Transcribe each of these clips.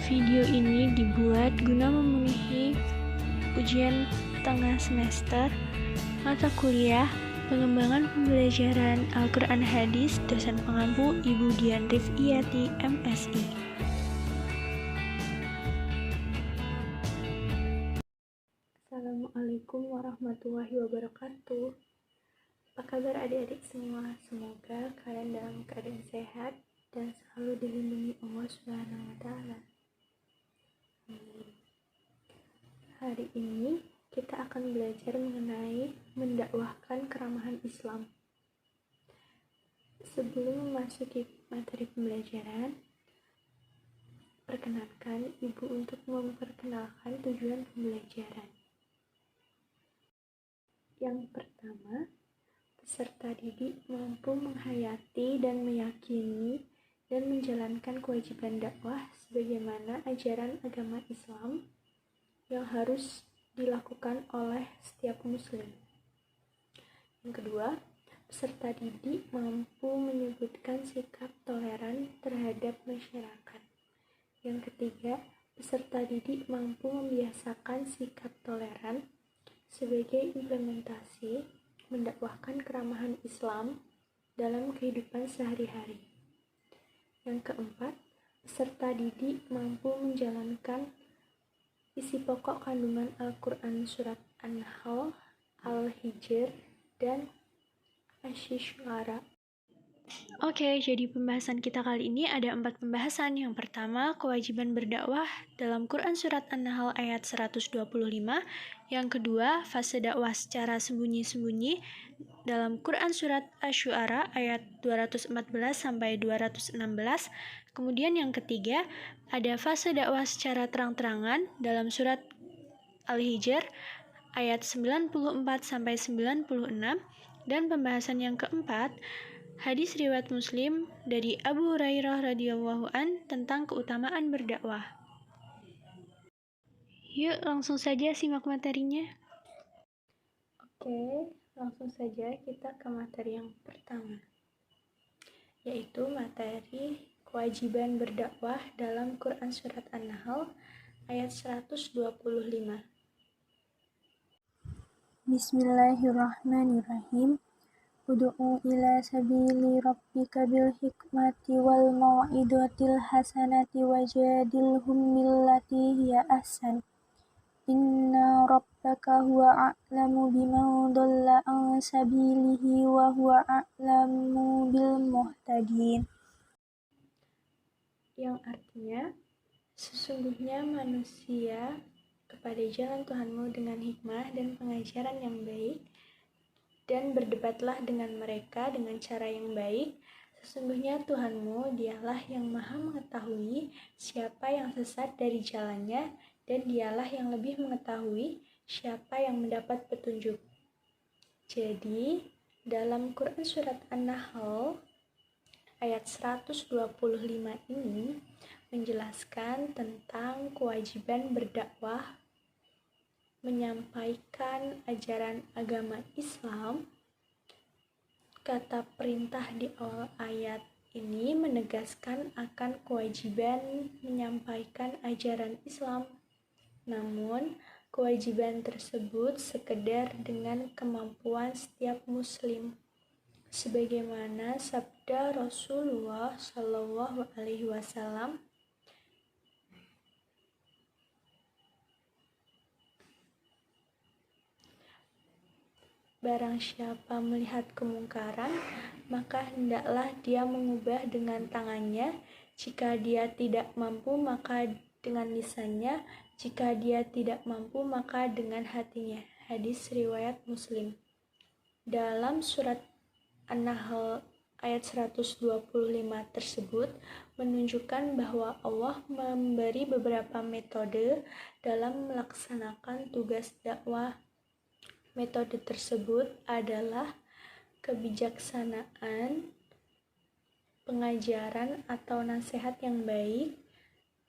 Video ini dibuat guna memenuhi ujian tengah semester mata kuliah Pengembangan Pembelajaran Al-Quran Hadis dosen pengampu Ibu Dian Rifiyati MSI. Assalamualaikum warahmatullahi wabarakatuh. Apa kabar adik-adik semua? Semoga kalian dalam keadaan sehat dan selalu dilindungi Allah Subhanahu wa Ta'ala. Hari ini kita akan belajar mengenai mendakwahkan keramahan Islam. Sebelum memasuki materi pembelajaran, perkenankan Ibu untuk memperkenalkan tujuan pembelajaran. Yang pertama, peserta didik mampu menghayati dan meyakini dan menjalankan kewajiban dakwah sebagaimana ajaran agama Islam yang harus dilakukan oleh setiap muslim. Yang kedua, peserta didik mampu menyebutkan sikap toleran terhadap masyarakat. Yang ketiga, peserta didik mampu membiasakan sikap toleran sebagai implementasi mendakwahkan keramahan Islam dalam kehidupan sehari-hari. Yang keempat, peserta didik mampu menjalankan isi pokok kandungan Al-Quran Surat An-Nahl, Al-Hijr, dan Asy-Syu'ara. Oke, jadi pembahasan kita kali ini ada 4 pembahasan. Yang pertama, kewajiban berdakwah dalam Quran Surat An-Nahl ayat 125. Yang kedua, fase dakwah secara sembunyi-sembunyi dalam Quran Surat Asy-Syu'ara ayat 214-216. Kemudian yang ketiga, ada fase dakwah secara terang-terangan dalam Surat Al-Hijr ayat 94-96. Dan pembahasan yang keempat, hadis riwayat Muslim dari Abu Hurairah radhiyallahu an tentang keutamaan berdakwah. Yuk langsung saja simak materinya. Oke, langsung saja kita ke materi yang pertama, yaitu materi kewajiban berdakwah dalam Quran Surat An-Nahl ayat 125. Bismillahirrahmanirrahim. Ud'u ila sabili rabbika bil hikmati wal mau'izatil hasanati wajadilhum billati hiya ahsan. Inna rabbaka huwa a'lamu biman dhalla an sabilihi wa huwa a'lamu bil muhtadin. Yang artinya, sesungguhnya manusia kepada jalan Tuhanmu dengan hikmah dan pengajaran yang baik, dan berdebatlah dengan mereka dengan cara yang baik. Sesungguhnya Tuhanmu dialah yang maha mengetahui siapa yang sesat dari jalannya, dan dialah yang lebih mengetahui siapa yang mendapat petunjuk. Jadi, dalam Quran Surat An-Nahl ayat 125 ini menjelaskan tentang kewajiban berdakwah, menyampaikan ajaran agama Islam. Kata perintah di awal ayat ini menegaskan akan kewajiban menyampaikan ajaran Islam. Namun, kewajiban tersebut sekedar dengan kemampuan setiap muslim. Sebagaimana sabda Rasulullah Shallallahu Alaihi Wasallam, barang siapa melihat kemungkaran, maka hendaklah dia mengubah dengan tangannya. Jika dia tidak mampu, maka dengan lisannya. Jika dia tidak mampu, maka dengan hatinya. Hadis riwayat Muslim. Dalam surat An-Nahl ayat 125 tersebut menunjukkan bahwa Allah memberi beberapa metode dalam melaksanakan tugas dakwah. Metode tersebut adalah kebijaksanaan, pengajaran atau nasihat yang baik,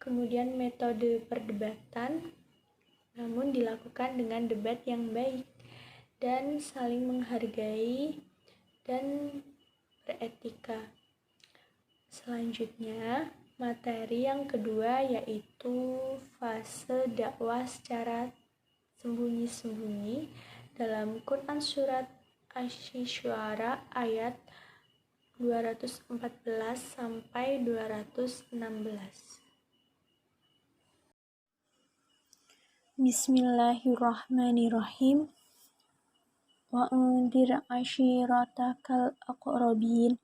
kemudian metode perdebatan, namun dilakukan dengan debat yang baik, dan saling menghargai dan beretika. Selanjutnya, Materi yang kedua yaitu fase dakwah secara sembunyi-sembunyi dalam Quran Surat Asy-Syu'ara ayat 214 sampai 216. Bismillahirrahmanirrahim. Wa anzir ashiratakal aqrabin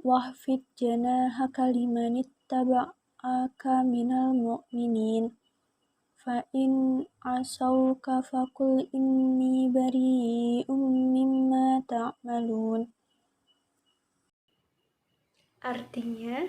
wahfid janahaka limanittaba'aka minal mu'minin fa in asauka faqul inni bari'um mimma ta'malun. Artinya,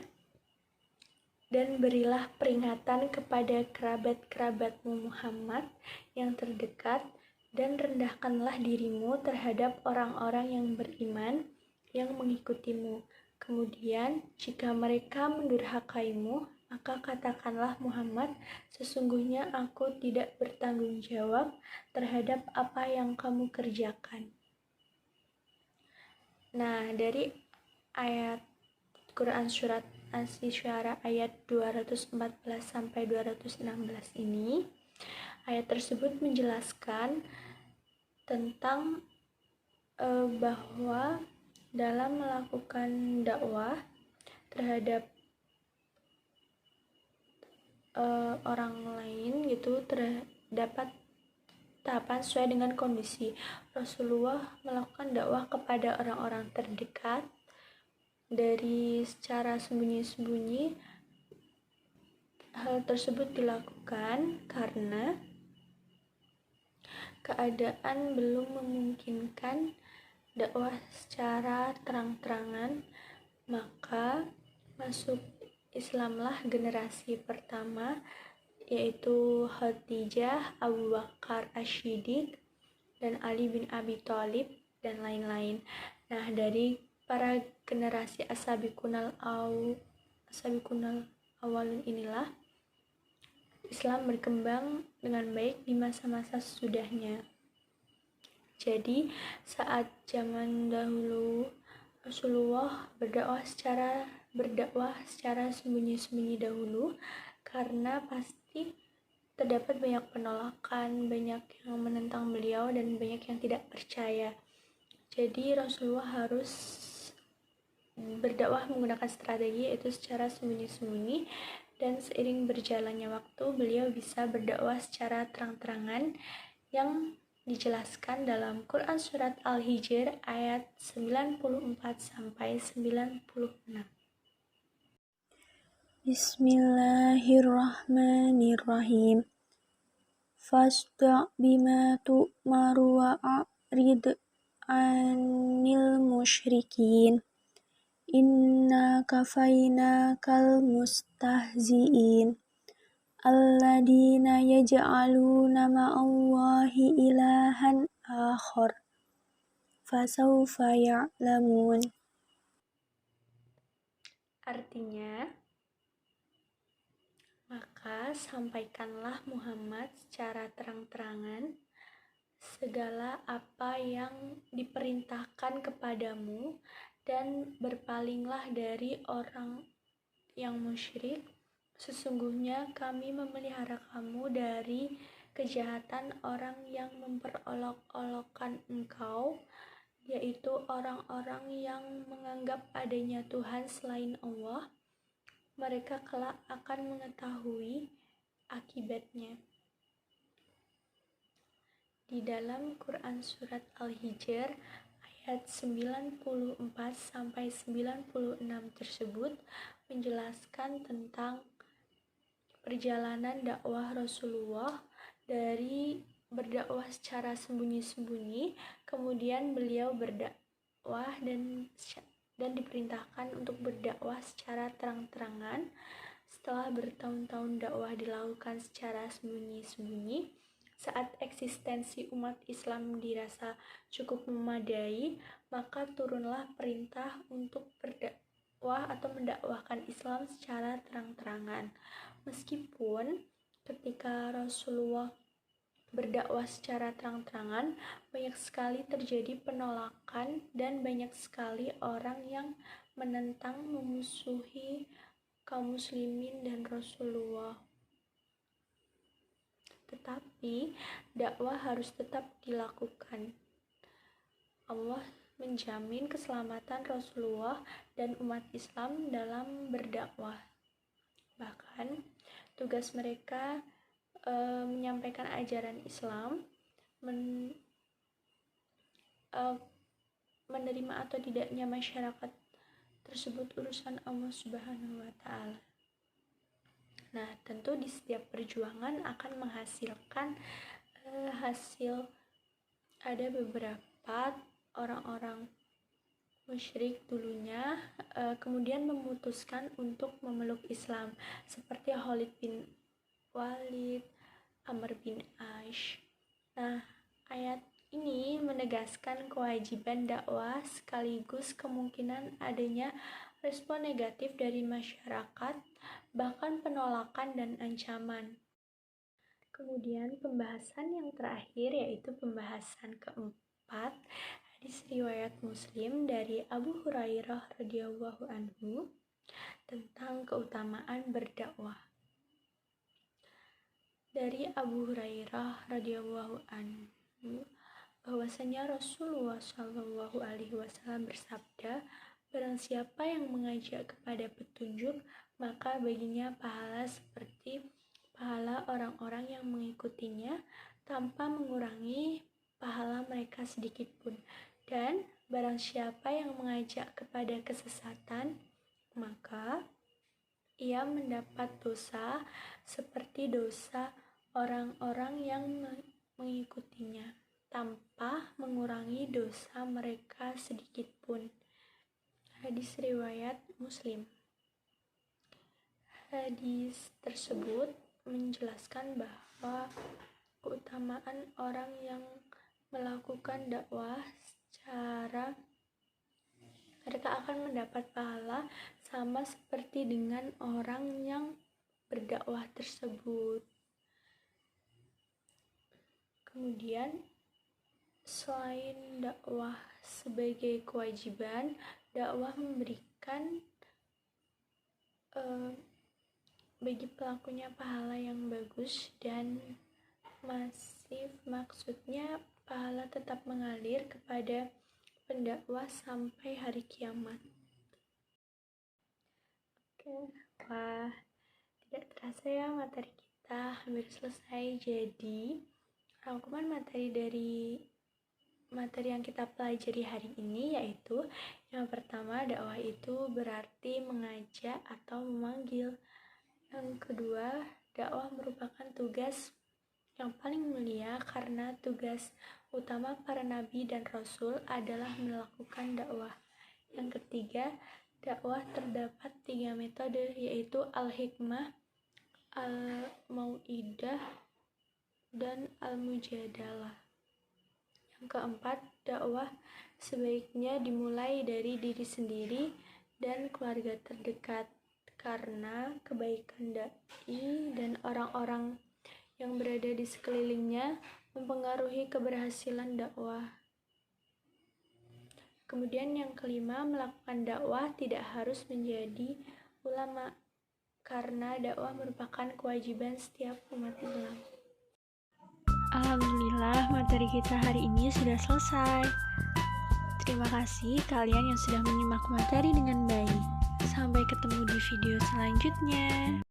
dan berilah peringatan kepada kerabat-kerabatmu Muhammad yang terdekat, dan rendahkanlah dirimu terhadap orang-orang yang beriman yang mengikutimu. Kemudian, jika mereka mendurhakaimu, maka katakanlah Muhammad, sesungguhnya aku tidak bertanggung jawab terhadap apa yang kamu kerjakan. Nah, dari ayat Quran Surat Asy-Syu'ara ayat 214 sampai 216 ini, ayat tersebut menjelaskan tentang bahwa dalam melakukan dakwah terhadap orang lain gitu terdapat tahapan sesuai dengan kondisi. Rasulullah melakukan dakwah kepada orang-orang terdekat dari secara sembunyi-sembunyi. Hal tersebut dilakukan karena keadaan belum memungkinkan dakwah secara terang-terangan, maka masuk Islamlah generasi pertama, yaitu Khadijah, Abu Bakar Asy-Syiddiq, dan Ali bin Abi Thalib, dan lain-lain. Nah, dari para generasi as-sabiqunal awalun inilah Islam berkembang dengan baik di masa-masa sesudahnya. Jadi, saat zaman dahulu Rasulullah berdakwah secara sembunyi-sembunyi dahulu, karena pasti terdapat banyak penolakan, banyak yang menentang beliau, dan banyak yang tidak percaya. Jadi Rasulullah harus berdakwah menggunakan strategi, yaitu secara sembunyi-sembunyi, dan seiring berjalannya waktu beliau bisa berdakwah secara terang-terangan yang dijelaskan dalam Quran Surat Al-Hijr ayat 94 sampai 96. Bismillahirrahmanirrahim. Fasda' bima tu'maru wa a'rid 'anil musyrikin. Inna kafainakal mustahzi'in. Alladina yaj'aluna ma'allahi ilahan akhar. Fasawfa ya'lamun. Artinya, maka sampaikanlah Muhammad secara terang-terangan segala apa yang diperintahkan kepadamu, dan berpalinglah dari orang yang musyrik. Sesungguhnya kami memelihara kamu dari kejahatan orang yang memperolok-olokkan engkau, yaitu orang-orang yang menganggap adanya Tuhan selain Allah. Mereka kelak akan mengetahui akibatnya. Di dalam Quran Surat Al-Hijr ayat 94 sampai 96 tersebut menjelaskan tentang perjalanan dakwah Rasulullah dari berdakwah secara sembunyi-sembunyi, kemudian beliau berdakwah dan diperintahkan untuk berdakwah secara terang-terangan. Setelah bertahun-tahun dakwah dilakukan secara sembunyi-sembunyi, saat eksistensi umat Islam dirasa cukup memadai, maka turunlah perintah untuk berdakwah atau mendakwahkan Islam secara terang-terangan. Meskipun ketika Rasulullah berdakwah secara terang-terangan, banyak sekali terjadi penolakan dan banyak sekali orang yang menentang, memusuhi kaum muslimin dan Rasulullah. Tetapi dakwah harus tetap dilakukan. Allah menjamin keselamatan Rasulullah dan umat Islam dalam berdakwah. Bahkan tugas mereka menyampaikan ajaran Islam, menerima atau tidaknya masyarakat tersebut urusan Allah Subhanahu wa Ta'ala. Nah, tentu di setiap perjuangan akan menghasilkan hasil. Ada beberapa orang-orang musyrik dulunya kemudian memutuskan untuk memeluk Islam, seperti Khalid bin Walid, Amr bin Ash. Nah, ayat ini menegaskan kewajiban dakwah sekaligus kemungkinan adanya respon negatif dari masyarakat, bahkan penolakan dan ancaman. Kemudian pembahasan yang terakhir yaitu pembahasan keempat, hadis riwayat Muslim dari Abu Hurairah radhiyallahu anhu tentang keutamaan berdakwah. Dari Abu Hurairah radhiyallahu anhu bahwasanya Rasulullah Shallallahu alaihi wasallam bersabda, barang siapa yang mengajak kepada petunjuk, maka baginya pahala seperti pahala orang-orang yang mengikutinya tanpa mengurangi pahala mereka sedikit pun. Dan barang siapa yang mengajak kepada kesesatan, maka ia mendapat dosa seperti dosa orang-orang yang mengikutinya tanpa mengurangi dosa mereka sedikit pun. Hadis riwayat Muslim. Hadis tersebut menjelaskan bahwa keutamaan orang yang melakukan dakwah secara mereka akan mendapat pahala sama seperti dengan orang yang berdakwah tersebut. Kemudian selain dakwah sebagai kewajiban, dakwah memberikan bagi pelakunya pahala yang bagus dan masif. Maksudnya pahala tetap mengalir kepada pendakwah sampai hari kiamat. Oke, wah, tidak terasa ya materi kita hampir selesai. Jadi rangkuman materi yang kita pelajari hari ini yaitu yang pertama, dakwah itu berarti mengajak atau memanggil. Yang kedua, dakwah merupakan tugas yang paling mulia karena tugas utama para nabi dan rasul adalah melakukan dakwah. Yang ketiga, dakwah terdapat 3 metode yaitu al-hikmah, al-mau'idah, dan al-mujadalah. Yang keempat, dakwah sebaiknya dimulai dari diri sendiri dan keluarga terdekat karena kebaikan dai dan orang-orang yang berada di sekelilingnya mempengaruhi keberhasilan dakwah. Kemudian yang kelima, melakukan dakwah tidak harus menjadi ulama karena dakwah merupakan kewajiban setiap umat Islam. Alhamdulillah, materi kita hari ini sudah selesai. Terima kasih kalian yang sudah menyimak materi dengan baik. Sampai ketemu di video selanjutnya.